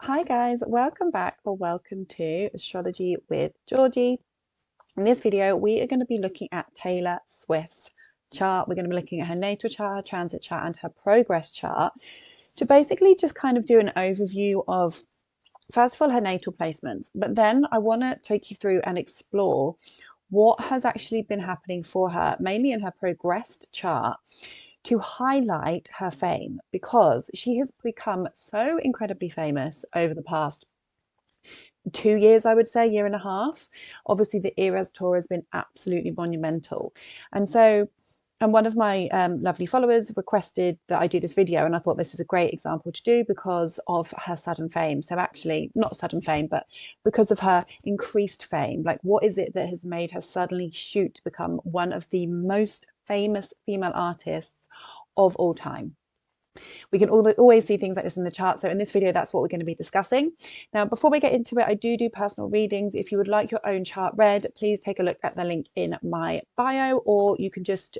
Hi guys, welcome back or welcome to Astrology with Georgie. In this video, we are going to be looking at Taylor Swift's chart. We're going to be looking at her natal chart, her transit chart, and her progress chart to basically just kind of do an overview of, first of all, her natal placements. But then I want to take you through and explore what has actually been happening for her, mainly in her progressed chart, to highlight her fame, because she has become so incredibly famous over the past 2 years, I would say, year and a half. Obviously, the Eras tour has been absolutely monumental. And one of my lovely followers requested that I do this video, and I thought this is a great example to do because of her sudden fame. So actually, not sudden fame, but because of her increased fame. Like, what is it that has made her suddenly shoot to become one of the most famous female artists of all time? We can always see things like this in the chart. So in this video, that's what we're going to be discussing. Now, before we get into it, I do personal readings. If you would like your own chart read, please take a look at the link in my bio, or you can just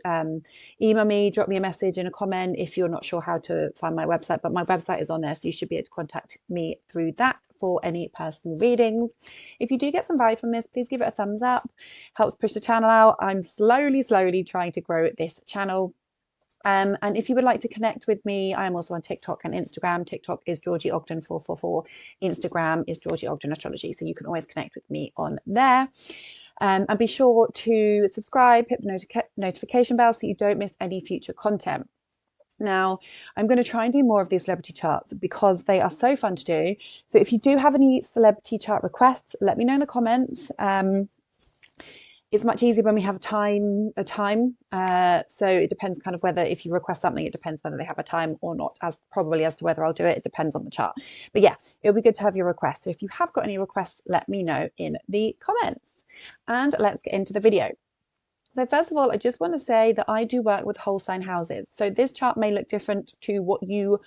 email me, drop me a message in a comment if you're not sure how to find my website. But my website is on there, so you should be able to contact me through that for any personal readings. If you do get some value from this, please give it a thumbs up. Helps push the channel out. I'm slowly trying to grow this channel. And if you would like to connect with me, I am also on TikTok and Instagram. TikTok is Georgie Ogden 444. Instagram is Georgie Ogden Astrology. So you can always connect with me on there. And be sure to subscribe, hit the notification bell so you don't miss any future content. Now, I'm going to try and do more of these celebrity charts because they are so fun to do. So if you do have any celebrity chart requests, let me know in the comments. It's much easier when we have a time. So it depends kind of whether, if you request something, it depends whether they have a time or not, as to whether I'll do it. It depends on the chart. But yeah, it'll be good to have your requests. So if you have got any requests, let me know in the comments. And let's get into the video. So first of all, I just want to say that I do work with whole sign houses. So this chart may look different to what you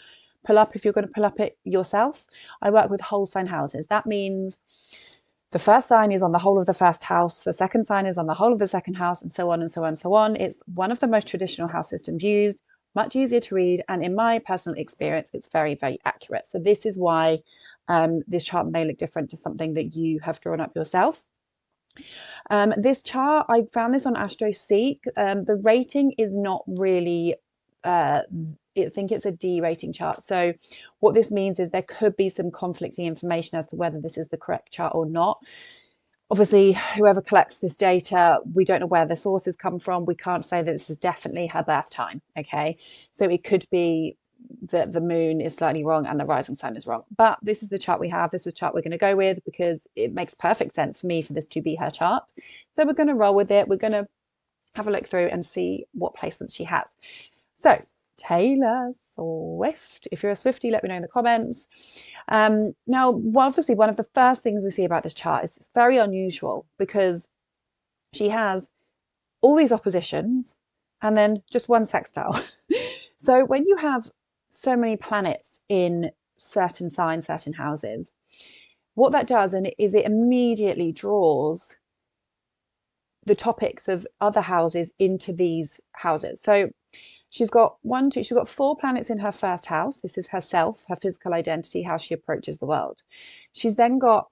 pull up if you're going to pull up it yourself. I work with whole sign houses. That means the first sign is on the whole of the first house, the second sign is on the whole of the second house, and so on and so on and so on. It's one of the most traditional house systems used, much easier to read, and in my personal experience, it's very accurate. So this is why this chart may look different to something that you have drawn up yourself. This chart, I found this on AstroSeek. The rating is not really, I think it's a D rating chart. So what this means is there could be some conflicting information as to whether this is the correct chart or not. Obviously, whoever collects this data, we don't know where the sources come from. We can't say that this is definitely her birth time. Okay, so it could be that the moon is slightly wrong and the rising sign is wrong. But this is the chart we have. This is the chart we're going to go with because it makes perfect sense for me for this to be her chart. So we're going to roll with it. We're going to have a look through and see what placements she has. So Taylor Swift. If you're a Swiftie, let me know in the comments. Now, obviously, one of the first things we see about this chart is it's very unusual because she has all these oppositions and then just one sextile. So when you have so many planets in certain signs, certain houses, what that does is it immediately draws the topics of other houses into these houses. So she's got she's got 4 planets in her first house. This is herself, her physical identity, how she approaches the world. She's then got,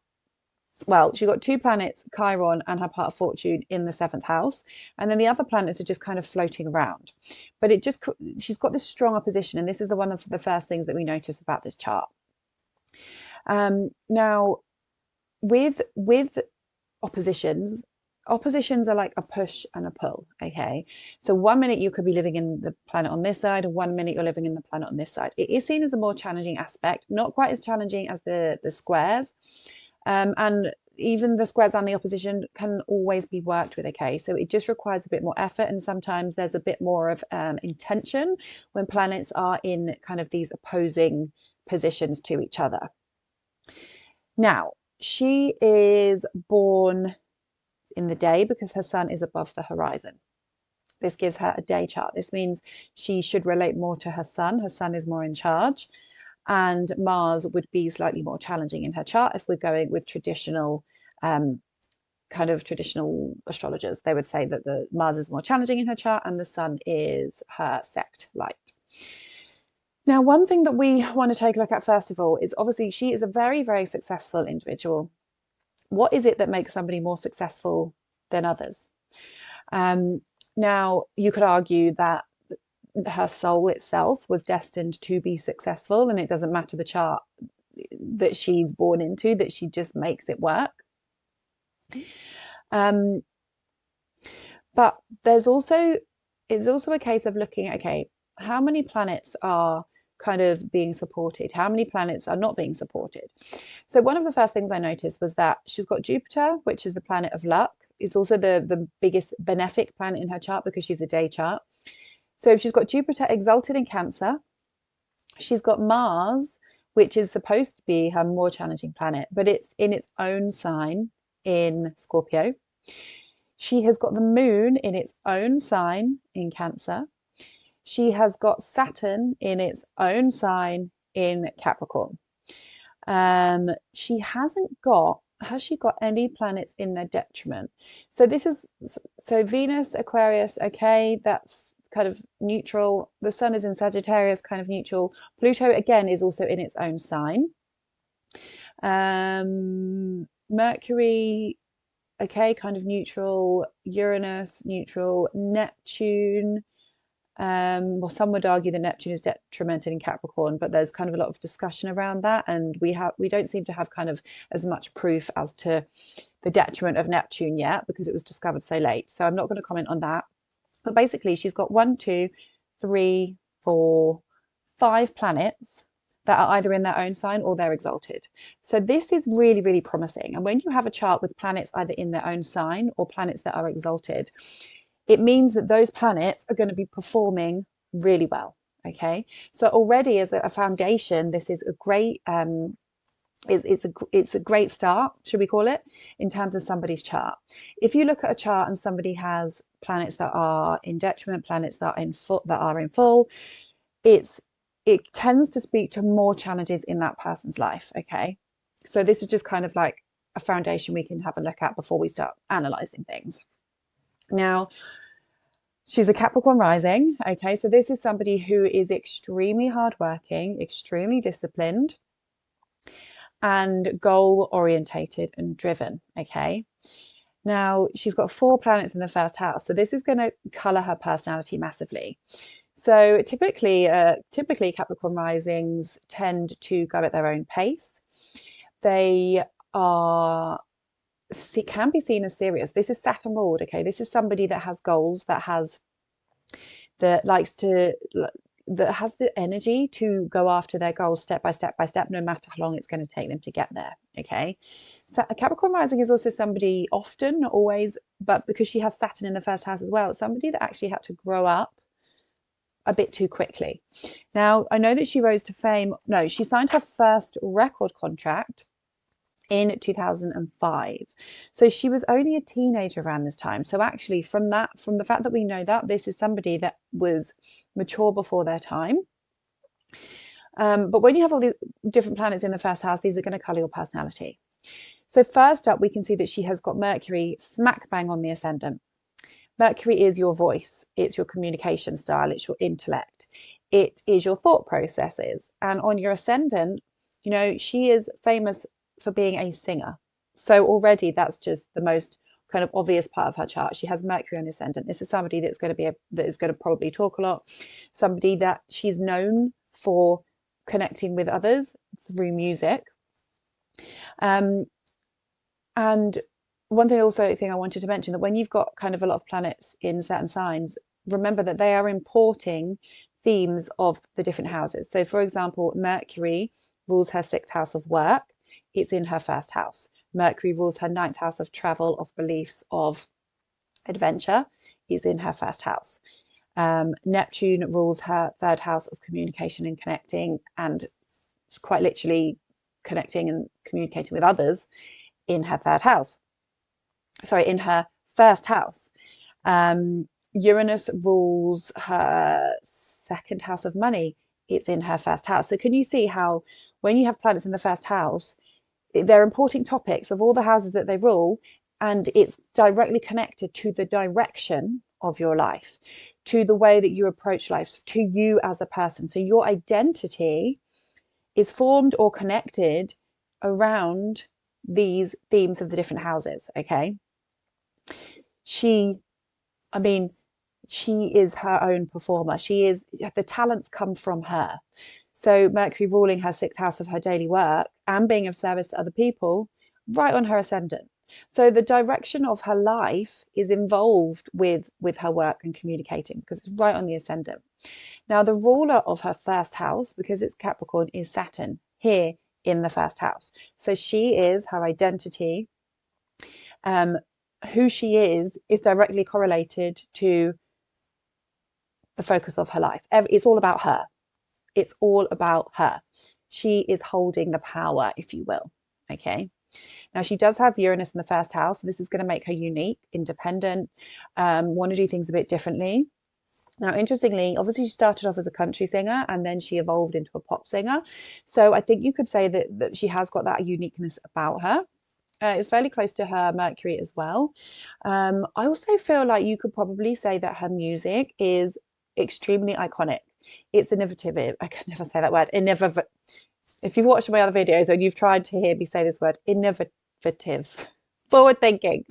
she's got 2 planets, Chiron and her part of fortune, in the 7th house. And then the other planets are just kind of floating around. But she's got this strong opposition. And this is one of the first things that we notice about this chart. Now, with oppositions are like a push and a pull. Okay, so one minute you could be living in the planet on this side, and one minute you're living in the planet on this side. It is seen as a more challenging aspect, not quite as challenging as the squares, and even the squares and the opposition can always be worked with. Okay, so it just requires a bit more effort, and sometimes there's a bit more of intention when planets are in kind of these opposing positions to each other. Now, she is born in the day because her sun is above the horizon. This gives her a day chart. This means she should relate more to her sun. Her sun is more in charge, and Mars would be slightly more challenging in her chart. If we're going with traditional traditional astrologers, they would say that the Mars is more challenging in her chart and the sun is her sect light. Now, one thing that we want to take a look at first of all is obviously she is a very, very successful individual. What is it that makes somebody more successful than others? Now, you could argue that her soul itself was destined to be successful, and it doesn't matter the chart that she's born into, that she just makes it work. But it's also a case of looking at, okay, how many planets are kind of being supported? How many planets are not being supported? So one of the first things I noticed was that she's got Jupiter, which is the planet of luck. It's also the biggest benefic planet in her chart because she's a day chart. So if she's got Jupiter exalted in Cancer, she's got Mars, which is supposed to be her more challenging planet, but it's in its own sign in Scorpio. She has got the moon in its own sign in Cancer. She has got Saturn in its own sign in Capricorn. She hasn't got, has she got any planets in their detriment? So this is, so Venus, Aquarius, okay, that's kind of neutral. The sun is in Sagittarius, kind of neutral. Pluto, again, is also in its own sign. Mercury, okay, kind of neutral. Uranus, neutral. Neptune, well, some would argue that Neptune is detrimented in Capricorn, but there's kind of a lot of discussion around that, and we don't seem to have kind of as much proof as to the detriment of Neptune yet because it was discovered so late. So I'm not going to comment on that. But basically, she's got 1, 2, 3, 4, 5 planets that are either in their own sign or they're exalted. So this is really, really promising. And when you have a chart with planets either in their own sign or planets that are exalted, it means that those planets are going to be performing really well. Okay, so already as a foundation, this is a great it's a great start, should we call it, in terms of somebody's chart. If you look at a chart and somebody has planets that are in detriment, planets that are in full, it tends to speak to more challenges in that person's life. Okay, so this is just kind of like a foundation we can have a look at before we start analyzing things. Now, she's a Capricorn rising. Okay, so this is somebody who is extremely hardworking, extremely disciplined, and goal orientated and driven. Okay, now she's got 4 planets in the first house, so this is going to color her personality massively. So typically Capricorn risings tend to go at their own pace. They can be seen as serious. This is Saturn ruled. Okay, this is somebody that has goals, that has that has the energy to go after their goals step by step by step, no matter how long it's going to take them to get there. Okay, so a Capricorn rising is also somebody, often, not always, but because she has Saturn in the first house as well, somebody that actually had to grow up a bit too quickly. Now, I know that she rose to fame. No, she signed her first record contract in 2005. So she was only a teenager around this time. So actually from the fact that we know that this is somebody that was mature before their time. But when you have all these different planets in the first house, these are going to color your personality. So first up, we can see that she has got Mercury smack bang on the ascendant. Mercury is your voice, it's your communication style, it's your intellect, it is your thought processes. And on your ascendant, you know, she is famous for being a singer. So already that's just the most kind of obvious part of her chart. She has Mercury on the ascendant. This is somebody that is going to probably talk a lot, somebody that she's known for connecting with others through music. And one thing I wanted to mention, that when you've got kind of a lot of planets in certain signs, remember that they are importing themes of the different houses. So for example, Mercury rules her 6th house of work. It's in her 1st house. Mercury rules her 9th house of travel, of beliefs, of adventure. It's in her 1st house. Neptune rules her 3rd house of communication and connecting, and quite literally connecting and communicating with others, in her 3rd house. Sorry, in her 1st house. Uranus rules her 2nd house of money. It's in her 1st house. So can you see how when you have planets in the 1st house, they're importing topics of all the houses that they rule, and it's directly connected to the direction of your life, to the way that you approach life, to you as a person. So your identity is formed or connected around these themes of the different houses. Okay. She is her own performer. The talents come from her. So Mercury ruling her sixth house of her daily work and being of service to other people, right on her ascendant. So the direction of her life is involved with her work and communicating, because it's right on the ascendant. Now, the ruler of her first house, because it's Capricorn, is Saturn here in the first house. So she is her identity. Who she is directly correlated to the focus of her life. It's all about her. It's all about her. She is holding the power, if you will. Okay. Now, she does have Uranus in the first house. So this is going to make her unique, independent, want to do things a bit differently. Now, interestingly, obviously, she started off as a country singer and then she evolved into a pop singer. So I think you could say that she has got that uniqueness about her. It's fairly close to her Mercury as well. I also feel like you could probably say that her music is extremely iconic. It's innovative. I can never say that word. If you've watched my other videos and you've tried to hear me say this word, innovative, forward thinking.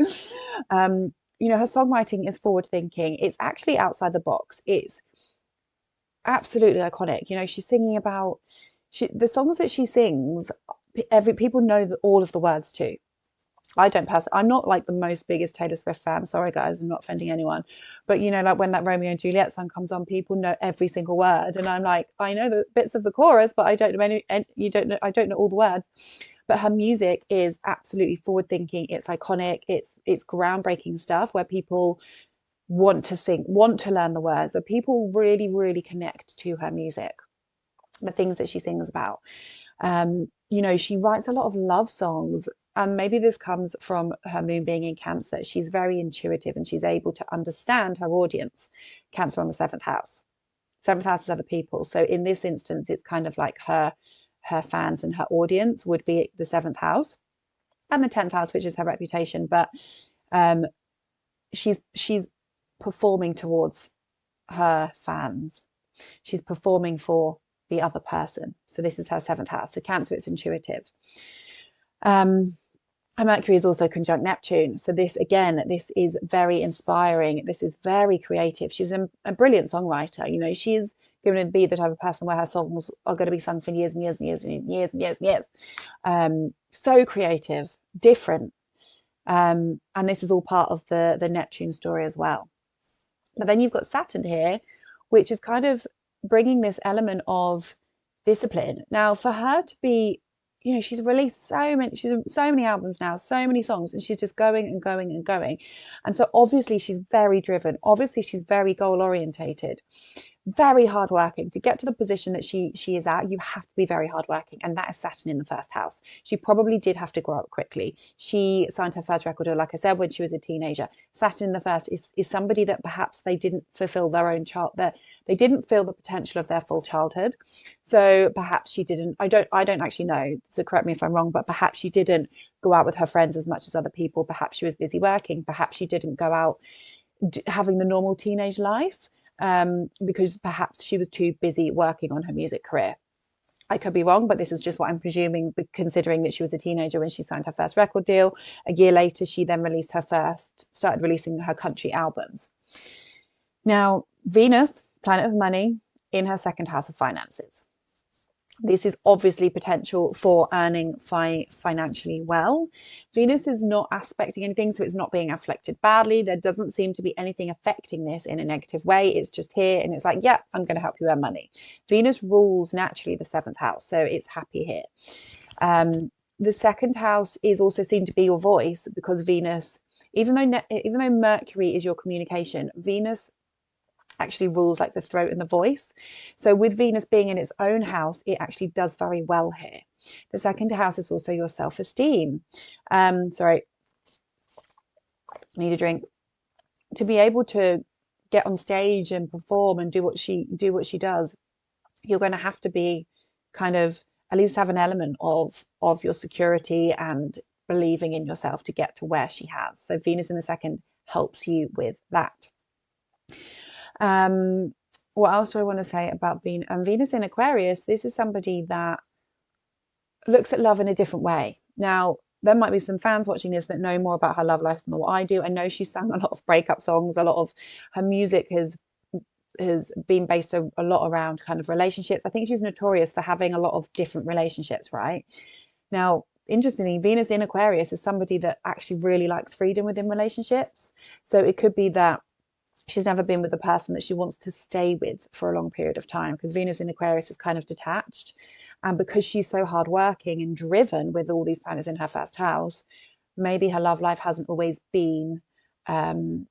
Her songwriting is forward thinking. It's actually outside the box. It's absolutely iconic. She's singing about the songs that she sings. People know all of the words too. I'm not like the most biggest Taylor Swift fan. Sorry, guys, I'm not offending anyone. But like when that Romeo and Juliet song comes on, people know every single word, and I'm like, I know the bits of the chorus, but I don't know any. You don't know. I don't know all the words. But her music is absolutely forward thinking. It's iconic. It's groundbreaking stuff where people want to sing, want to learn the words. But people really, really connect to her music, the things that she sings about. She writes a lot of love songs, and maybe this comes from her moon being in Cancer. She's very intuitive and she's able to understand her audience. Cancer on the seventh house. Seventh house is other people. So in this instance, it's kind of like her fans and her audience would be the seventh house and the 10th house, which is her reputation. But she's performing towards her fans. She's performing for the other person. So this is her seventh house. So Cancer, it's intuitive. Her Mercury is also conjunct Neptune. So this is very inspiring. This is very creative. She's a brilliant songwriter. She's going to be the type of person where her songs are going to be sung for years and years and years and years and years and years. So creative, different. And this is all part of the Neptune story as well. But then you've got Saturn here, which is kind of bringing this element of discipline. Now, for her to be, she's released so many albums now, so many songs, and she's just going and going and going. And so obviously she's very driven. Obviously she's very goal orientated, very hardworking. To get to the position that she is at, you have to be very hardworking, and that is Saturn in the first house. She probably did have to grow up quickly. She signed her first record deal, like I said, when she was a teenager. Saturn in the first is somebody that perhaps they didn't fulfill their own they didn't feel the potential of their full childhood. So perhaps she didn't, I don't actually know, so correct me if I'm wrong, but perhaps she didn't go out with her friends as much as other people. Perhaps she was busy working. Perhaps she didn't go out having the normal teenage life, because perhaps she was too busy working on her music career. I could be wrong, but this is just what I'm presuming, considering that she was a teenager when she signed her first record deal. A year later, she then started releasing her country albums. Now, Venus, planet of money, in her second house of finances. This is obviously potential for earning financially well. Venus is not aspecting anything, so it's not being affected badly. There doesn't seem to be anything affecting this in a negative way. It's just here, and it's like, yeah, I'm going to help you earn money. Venus rules naturally the seventh house, so it's happy here. The second house is also seen to be your voice, because Venus, even though Mercury is your communication, Venus actually rules like the throat and the voice. So with Venus being in its own house, it actually does very well here. The second house is also your self-esteem. Sorry, I need a drink. To be able to get on stage and perform and do what she does, you're going to have to be kind of at least have an element of your security and believing in yourself to get to where she has. So Venus in the second helps you with that. What else do I want to say about Venus? Venus in Aquarius, this is somebody that looks at love in a different way. Now, there might be some fans watching this that know more about her love life than what I do. I know she's sung a lot of breakup songs. A lot of her music has been based a lot around kind of relationships. I think she's notorious for having a lot of different relationships, right? Now, interestingly, Venus in Aquarius is somebody that actually really likes freedom within relationships. So it could be that she's never been with a person that she wants to stay with for a long period of time, because Venus in Aquarius is kind of detached. And because she's so hardworking and driven with all these planets in her first house, maybe her love life hasn't always been her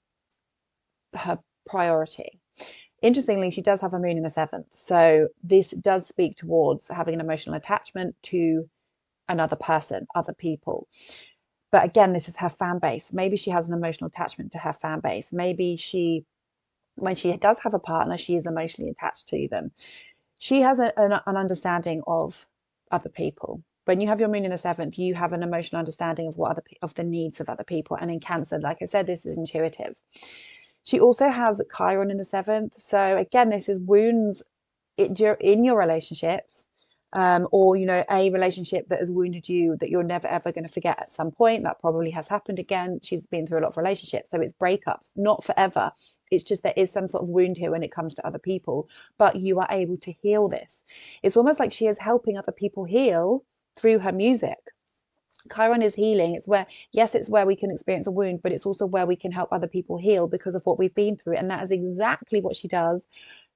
priority. Interestingly, she does have a moon in the seventh. So this does speak towards having an emotional attachment to another person, other people. But again, this is her fan base. Maybe she has an emotional attachment to her fan base. Maybe when she does have a partner, she is emotionally attached to them. She has an understanding of other people. When you have your moon in the seventh, you have an emotional understanding of of the needs of other people. And in Cancer, like I said, this is intuitive. She also has Chiron in the seventh. So again, this is wounds in your relationships, or a relationship that has wounded you that you're never ever going to forget at some point. That probably has happened again. She's been through a lot of relationships, so it's breakups, not forever. It's just there is some sort of wound here when it comes to other people, but you are able to heal this. It's almost like she is helping other people heal through her music. Chiron is healing. It's where, yes, it's where we can experience a wound, but it's also where we can help other people heal because of what we've been through. And that is exactly what she does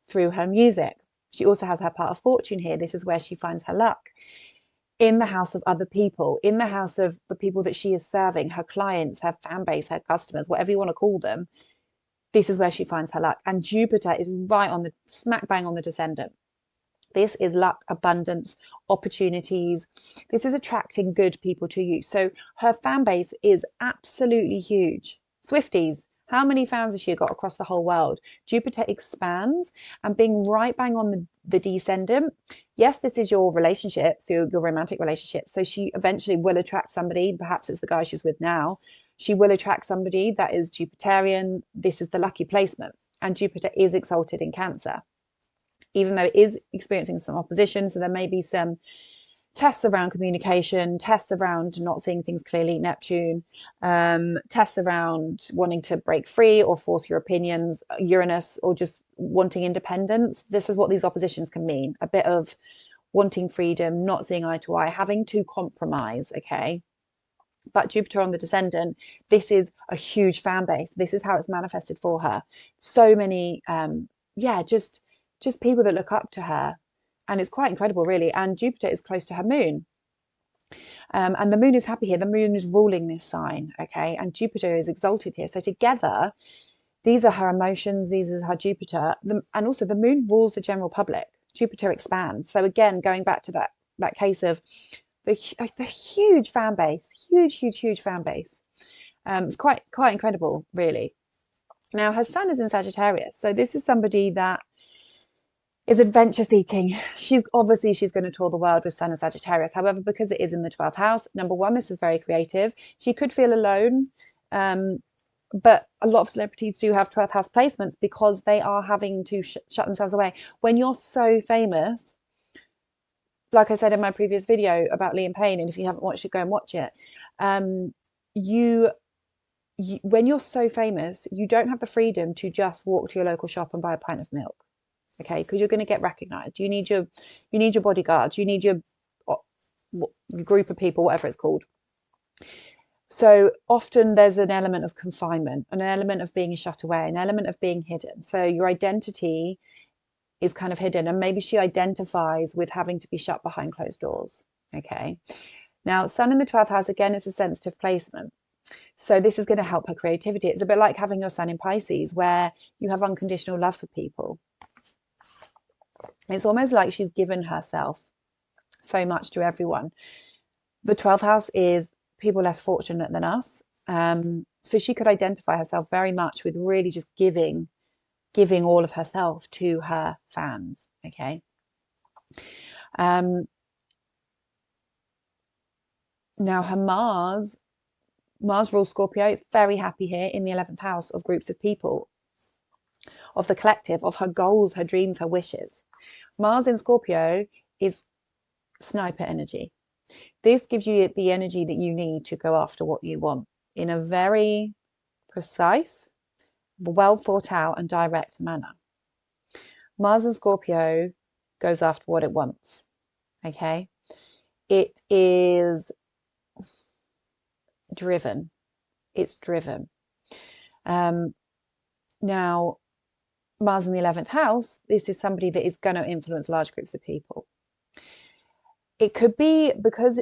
through her music. She also has her part of fortune here. This is where she finds her luck. In the house of other people, in the house of the people that she is serving, her clients, her fan base, her customers, whatever you want to call them, this is where she finds her luck. And Jupiter is right on the smack bang on the descendant. This is luck, abundance, opportunities. This is attracting good people to you. So her fan base is absolutely huge. Swifties, how many fans has she got across the whole world? Jupiter expands, and being right bang on the descendant. Yes, this is your relationship, so your romantic relationship. So she eventually will attract somebody. Perhaps it's the guy she's with now. She will attract somebody that is Jupiterian. This is the lucky placement. And Jupiter is exalted in Cancer, even though it is experiencing some opposition. So there may be some tests around communication, tests around not seeing things clearly, Neptune, tests around wanting to break free or force your opinions, Uranus, or just wanting independence. This is what these oppositions can mean. A bit of wanting freedom, not seeing eye to eye, having to compromise, okay? But Jupiter on the descendant, this is a huge fan base. This is how it's manifested for her. So many, just people that look up to her, and it's quite incredible, really. And Jupiter is close to her moon, and the moon is happy here. The moon is ruling this sign, okay, and Jupiter is exalted here. So together, these are her emotions. These are her Jupiter, and also the moon rules the general public. Jupiter expands. So again, going back to that case of the huge fan base, huge fan base. It's quite incredible, really. Now, her sun is in Sagittarius, so this is somebody that is adventure seeking. She's going to tour the world with Sun and Sagittarius. However, because it is in the 12th house, number one, this is very creative. She could feel alone, but a lot of celebrities do have 12th house placements because they are having to shut themselves away. When you're so famous, like I said in my previous video about Liam Payne, and if you haven't watched it, go and watch it. When you're so famous, you don't have the freedom to just walk to your local shop and buy a pint of milk, okay? Because you're going to get recognized. You need your bodyguards. You need your group of people, whatever it's called. So often there's an element of confinement, an element of being shut away, an element of being hidden. So your identity is kind of hidden, and maybe she identifies with having to be shut behind closed doors, okay? Now, Sun in the 12th house, again, is a sensitive placement. So this is going to help her creativity. It's a bit like having your Sun in Pisces, where you have unconditional love for people. It's almost like she's given herself so much to everyone. The 12th house is people less fortunate than us. So she could identify herself very much with really just giving all of herself to her fans, okay? Now her Mars rules Scorpio. It's very happy here in the 11th house of groups of people. of the collective, of her goals, her dreams, her wishes. Mars in Scorpio is sniper energy. This gives you the energy that you need to go after what you want in a very precise, well thought out, and direct manner. Mars in Scorpio goes after what it wants. Okay. It is driven. It's driven. Now, Mars in the 11th house, this is somebody that is going to influence large groups of people. It could be because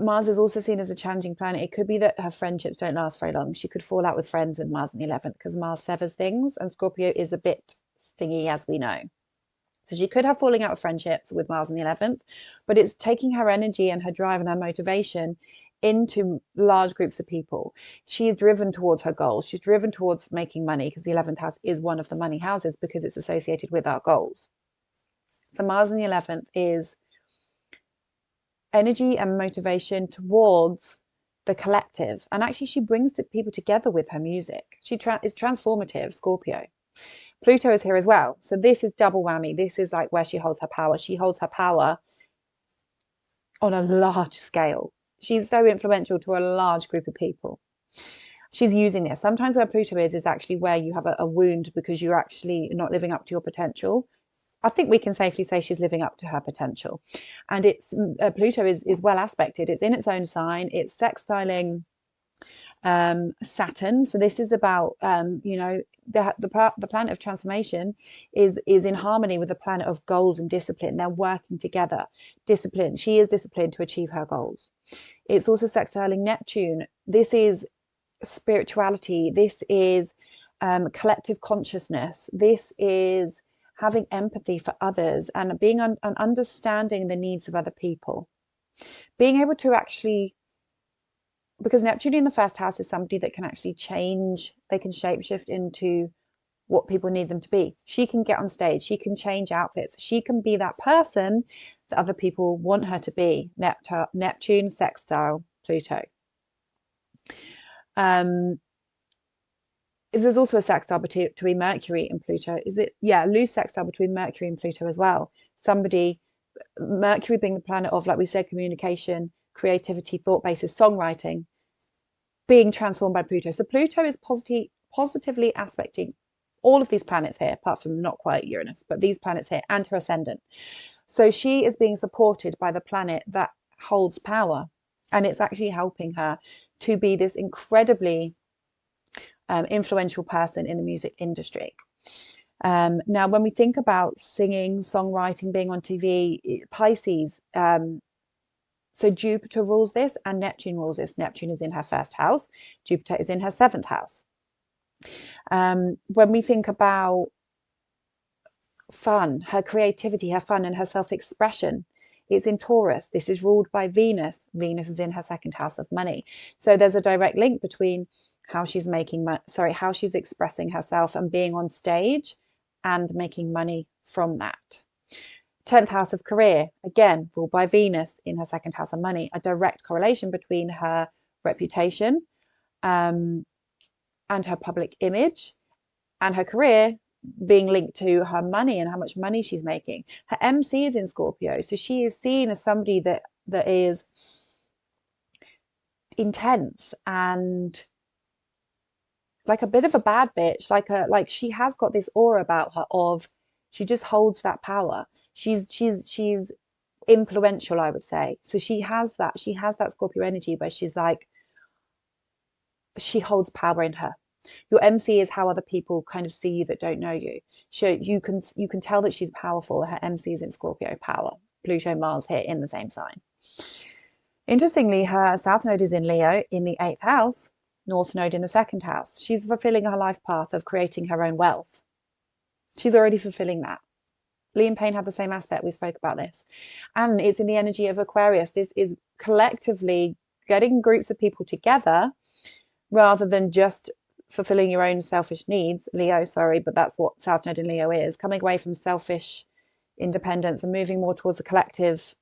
Mars is also seen as a challenging planet. It could be that her friendships don't last very long. She could fall out with friends with Mars in the 11th because Mars severs things, and Scorpio is a bit stingy, as we know. So she could have falling out of friendships with Mars in the 11th, but it's taking her energy and her drive and her motivation into large groups of people. She is driven towards her goals. She's driven towards making money because the 11th house is one of the money houses because it's associated with our goals. So Mars in the 11th is energy and motivation towards the collective. And actually she brings people together with her music. She is transformative, Scorpio. Pluto is here as well. So this is double whammy. This is like where she holds her power. She holds her power on a large scale. She's so influential to a large group of people. She's using this. Sometimes where Pluto is actually where you have a wound because you're actually not living up to your potential. I think we can safely say she's living up to her potential. And it's Pluto is well aspected. It's in its own sign. It's sextiling Saturn. So this is about the planet of transformation is in harmony with the planet of goals and discipline. They're working together. Discipline. She is disciplined to achieve her goals. It's also sextiling Neptune. This is spirituality. This is collective consciousness. This is having empathy for others and being and understanding the needs of other people. Being able to actually, because Neptune in the first house is somebody that can actually change, they can shapeshift into what people need them to be. She can get on stage, she can change outfits, she can be that person that other people want her to be. Neptune sextile Pluto. There's also a sextile between Mercury and Pluto. Loose sextile between Mercury and Pluto as well. Mercury being the planet of, like we said, communication, creativity, thought basis, songwriting, being transformed by Pluto. So Pluto is positively aspecting all of these planets here, apart from not quite Uranus, but these planets here and her ascendant. So she is being supported by the planet that holds power, and it's actually helping her to be this incredibly influential person in the music industry. Now, when we think about singing, songwriting, being on TV, Pisces, so Jupiter rules this and Neptune rules this. Neptune is in her first house. Jupiter is in her 7th house. When we think about fun, her creativity, her fun and her self-expression, it's in Taurus. This is ruled by Venus. Venus is in her 2nd house of money. So there's a direct link between how she's how she's expressing herself and being on stage and making money from that. 10th house of career, again, ruled by Venus in her 2nd house of money, a direct correlation between her reputation and her public image and her career being linked to her money and how much money she's making. Her MC is in Scorpio, so she is seen as somebody that is intense and like a bit of a bad bitch, like she has got this aura about her of she just holds that power. She's influential, I would say. So she has that Scorpio energy where she's like, she holds power in her. Your MC is how other people kind of see you that don't know you. So you can tell that she's powerful. Her MC is in Scorpio power. Pluto, Mars here in the same sign. Interestingly, her South Node is in Leo in the 8th house, North Node in the 2nd house. She's fulfilling her life path of creating her own wealth. She's already fulfilling that. Liam Payne had the same aspect. We spoke about this. And it's in the energy of Aquarius. This is collectively getting groups of people together rather than just fulfilling your own selfish needs. Leo, sorry, but that's what South Node in Leo is. Coming away from selfish independence and moving more towards a collective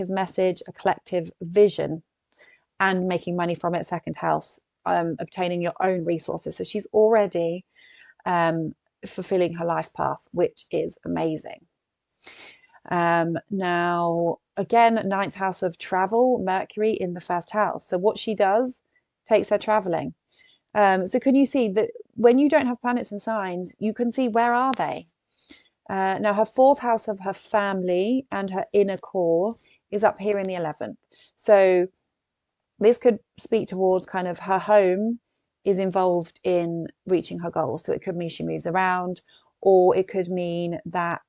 message, a collective vision, and making money from it. 2nd house obtaining your own resources. So she's already fulfilling her life path, which is amazing. Now, again, ninth house of travel, Mercury in the first house. So what she does takes her traveling. So can you see that when you don't have planets and signs, you can see where are they? Now, her fourth house of her family and her inner core is up here in the 11th. So this could speak towards kind of her home is involved in reaching her goals. So it could mean she moves around, or it could mean that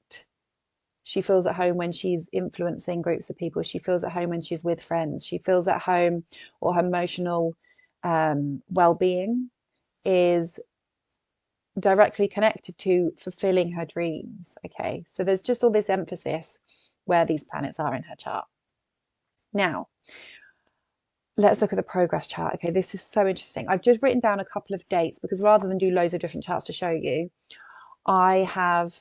she feels at home when she's influencing groups of people. She feels at home when she's with friends. She feels at home, or her emotional well-being is directly connected to fulfilling her dreams. Okay, so there's just all this emphasis where these planets are in her chart. Now, let's look at the progress chart. Okay, this is so interesting. I've just written down a couple of dates because rather than do loads of different charts to show you, I have,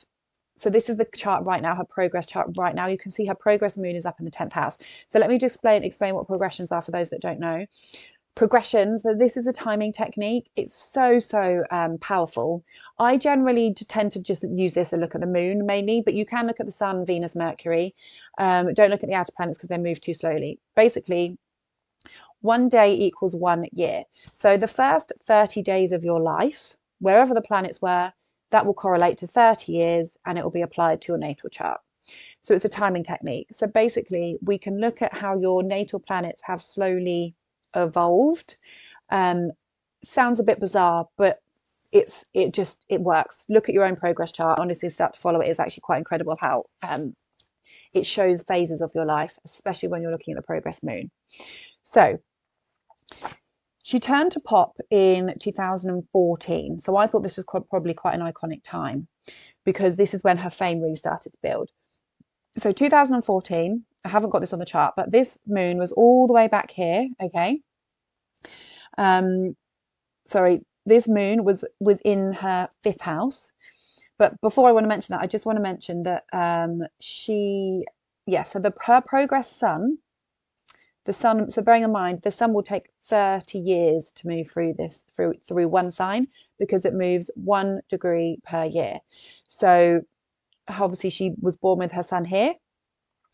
so this is the chart right now, her progress chart right now. You can see her progress moon is up in the 10th house. So let me just explain what progressions are for those that don't know. Progressions, so this is a timing technique. It's so powerful. I generally tend to just use this and look at the moon mainly, but you can look at the sun, Venus, Mercury. Don't look at the outer planets because they move too slowly. Basically, 1 day equals 1 year. So the first 30 days of your life, wherever the planets were, that will correlate to 30 years and it will be applied to your natal chart. So it's a timing technique. So basically, we can look at how your natal planets have slowly evolved. Sounds a bit bizarre, but it works. Look at your own progress chart. Honestly, start to follow it. It's actually quite incredible how it shows phases of your life, especially when you're looking at the progress moon. So she turned to pop in 2014. So I thought this was probably quite an iconic time because this is when her fame really started to build. So 2014, I haven't got this on the chart, but this moon was all the way back here. Okay. Sorry, this moon was in her 5th house. But before I want to mention that, I just want to mention that so her progress sun, the sun, so bearing in mind, the sun will take 30 years to move through one sign because it moves 1 degree per year. So obviously she was born with her sun here.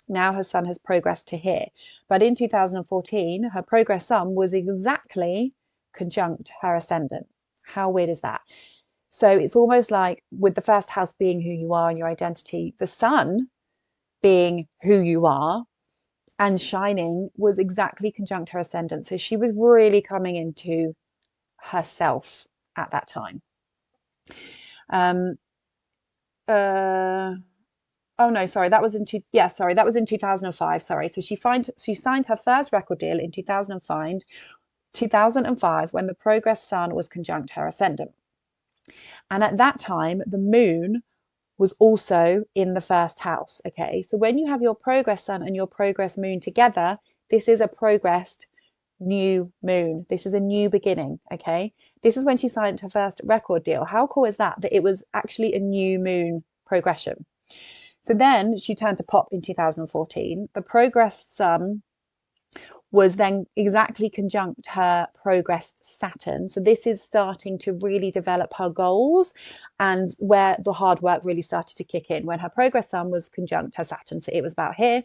Now her sun has progressed to here. But in 2014, her progress sun was exactly conjunct her ascendant. How weird is that? So it's almost like with the first house being who you are and your identity, the sun being who you are and shining was exactly conjunct her ascendant. So she was really coming into herself at that time. Oh no, sorry, that was in 2005. Sorry. So she signed her first record deal in 2005 when the progress sun was conjunct her ascendant. And at that time, the moon was also in the first house. Okay, so when you have your progress sun and your progress moon together, this is a progressed new moon. This is a new beginning. Okay, this is when she signed her first record deal. How cool is that? That it was actually a new moon progression. So then she turned to pop in 2014. The progress sun was then exactly conjunct her progressed Saturn. So this is starting to really develop her goals and where the hard work really started to kick in when her progress sun was conjunct her Saturn. So it was about here.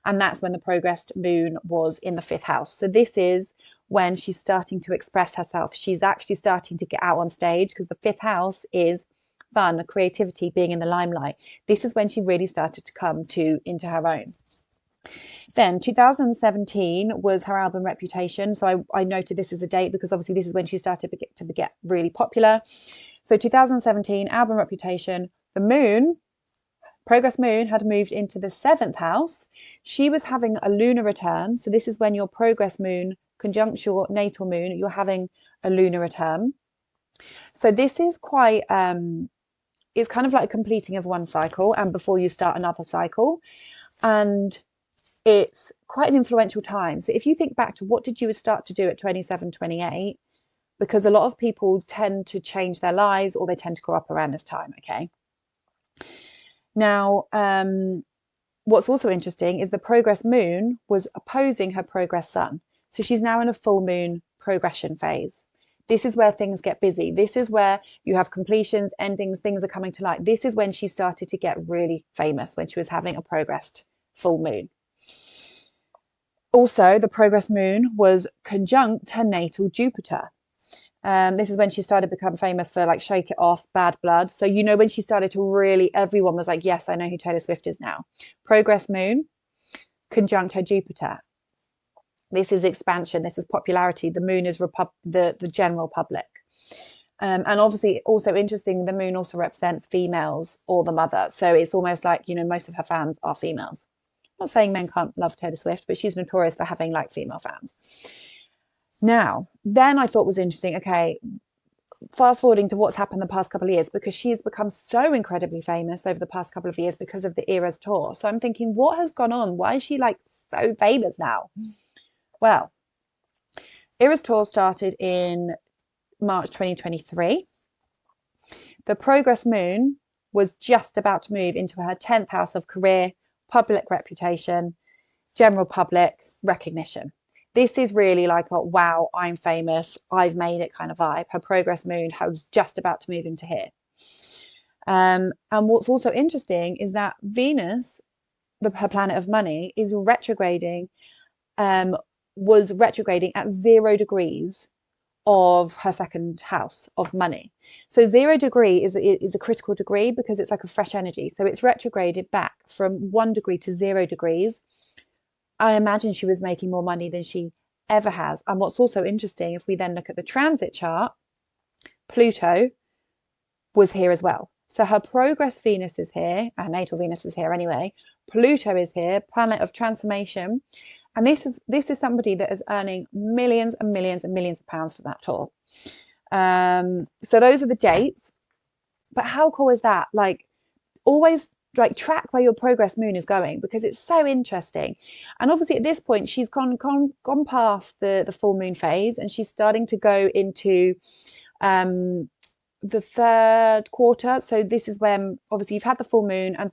And that's when the progressed moon was in the 5th house. So this is when she's starting to express herself. She's actually starting to get out on stage because the 5th house is fun, creativity, being in the limelight. This is when she really started to come into her own. Then 2017 was her album Reputation. So I noted this as a date because obviously this is when she started to get really popular. So 2017, album Reputation, the moon, progress moon had moved into the 7th house. She was having a lunar return. So this is when your progress moon conjuncts your natal moon, you're having a lunar return. So this is quite, it's kind of like completing of one cycle and before you start another cycle. And it's quite an influential time. So if you think back to what did you start to do at 27, 28, because a lot of people tend to change their lives or they tend to grow up around this time, okay? Now, what's also interesting is the progress moon was opposing her progress sun. So she's now in a full moon progression phase. This is where things get busy. This is where you have completions, endings, things are coming to light. This is when she started to get really famous, when she was having a progressed full moon. Also, the progress moon was conjunct her natal Jupiter. This is when she started to become famous for like Shake It Off, Bad Blood. So, you know, when she started to really, everyone was like, yes, I know who Taylor Swift is now. Progress moon, conjunct her Jupiter. This is expansion. This is popularity. The moon is the general public. And obviously, also interesting, the moon also represents females or the mother. So it's almost like, you know, most of her fans are females. I'm not saying men can't love Taylor Swift, but she's notorious for having like female fans. Now, then I thought was interesting, okay, fast forwarding to what's happened the past couple of years, because she's become so incredibly famous over the past couple of years because of the Eras tour. So I'm thinking, what has gone on? Why is she like so famous now? Well, Eras tour started in March 2023. The progress moon was just about to move into her 10th house of career, public reputation, general public recognition. This is really like a wow, I'm famous, I've made it kind of vibe. Her progress moon was just about to move into here. And what's also interesting is that Venus, her planet of money, is retrograding, was retrograding at 0 degrees of her second house of money. So 0 degree is a critical degree because it's like a fresh energy. So it's retrograded back from 1 degree to 0 degrees. I imagine she was making more money than she ever has. And what's also interesting, if we then look at the transit chart, Pluto was here as well. So her progress Venus is here, her natal Venus is here anyway. Pluto is here, planet of transformation. And this is somebody that is earning millions and millions and millions of pounds from that tour. So those are the dates. But how cool is that? Like, always like track where your progress moon is going, because it's so interesting. And obviously at this point she's gone past the full moon phase, and she's starting to go into the third quarter. So this is when obviously you've had the full moon and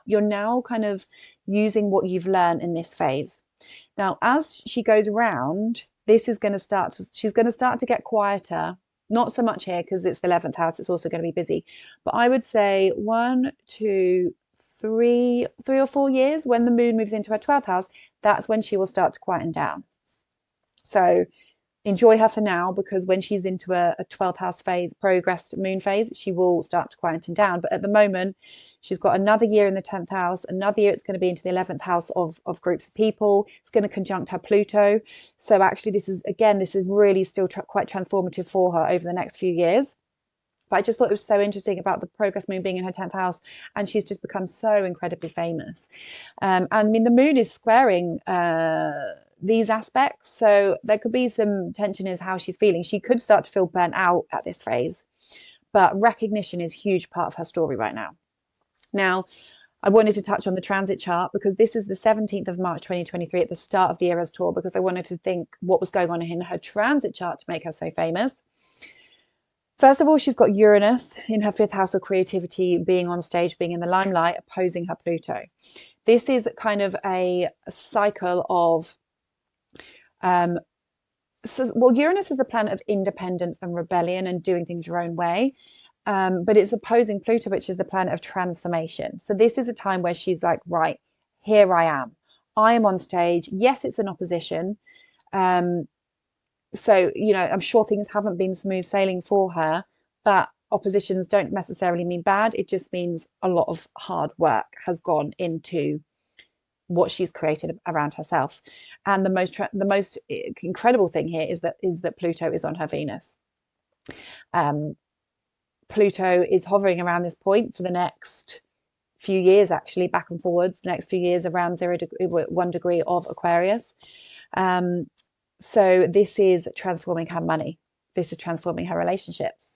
you're now kind of using what you've learned in this phase. Now, as she goes around, she's going to start to get quieter. Not so much here because it's the 11th house. It's also going to be busy. But I would say 1, 2, 3 or 4 years, when the moon moves into her 12th house, that's when she will start to quieten down. So enjoy her for now, because when she's into a 12th house phase, progressed moon phase, she will start to quieten down. But at the moment, she's got another year in the 10th house, another year it's going to be into the 11th house of groups of people. It's going to conjunct her Pluto. So actually this is really still quite transformative for her over the next few years. But I just thought it was so interesting about the progress moon being in her 10th house, and she's just become so incredibly famous. And I mean, the moon is squaring these aspects, so there could be some tension in how she's feeling. She could start to feel burnt out at this phase, but recognition is a huge part of her story right now. Now, I wanted to touch on the transit chart because this is the 17th of March 2023 at the start of the Eras tour, because I wanted to think what was going on in her transit chart to make her so famous. First of all, she's got Uranus in her 5th house of creativity, being on stage, being in the limelight, opposing her Pluto. This is kind of a cycle of, Uranus is a planet of independence and rebellion and doing things your own way. But it's opposing Pluto, which is the planet of transformation. So this is a time where she's like, right, here I am. I am on stage. Yes, it's an opposition. So, you know, I'm sure things haven't been smooth sailing for her, but oppositions don't necessarily mean bad. It just means a lot of hard work has gone into what she's created around herself. And the most incredible thing here is that Pluto is on her Venus. Pluto is hovering around this point for the next few years, actually, back and forwards, the next few years around 1 degree of Aquarius. So this is transforming her money. This is transforming her relationships.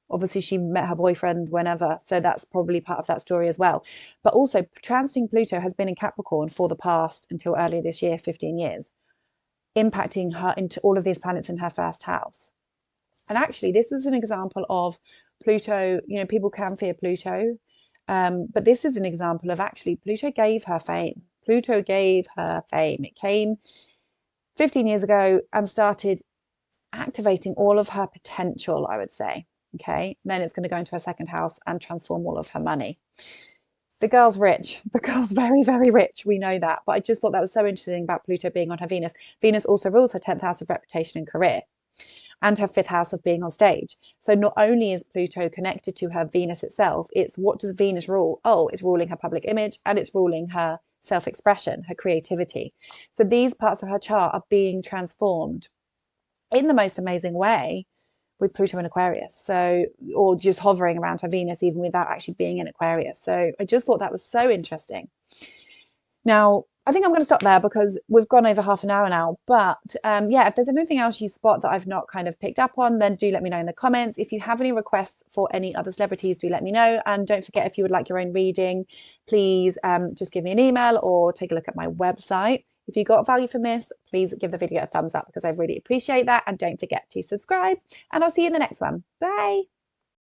Obviously, she met her boyfriend whenever, so that's probably part of that story as well. But also, transiting Pluto has been in Capricorn for the past, until earlier this year, 15 years, impacting her into all of these planets in her 1st house. And actually, this is an example of Pluto. You know, people can fear Pluto, but this is an example of actually Pluto gave her fame. Pluto gave her fame. It came 15 years ago and started activating all of her potential, I would say. Okay, then it's going to go into her second house and transform all of her money. The girl's rich. The girl's very, very rich. We know that. But I just thought that was so interesting about Pluto being on her Venus. Venus also rules her 10th house of reputation and career and her 5th house of being on stage. So not only is Pluto connected to her Venus itself, it's what does Venus rule? Oh, it's ruling her public image and it's ruling her self-expression, her creativity. So these parts of her chart are being transformed in the most amazing way with Pluto in Aquarius. So, or just hovering around her Venus, even without actually being in Aquarius. So I just thought that was so interesting. Now, I think I'm going to stop there because we've gone over half an hour now. But yeah, if there's anything else you spot that I've not kind of picked up on, then do let me know in the comments. If you have any requests for any other celebrities, do let me know. And don't forget, if you would like your own reading, please just give me an email or take a look at my website. If you got value from this, please give the video a thumbs up because I really appreciate that. And don't forget to subscribe. And I'll see you in the next one. Bye.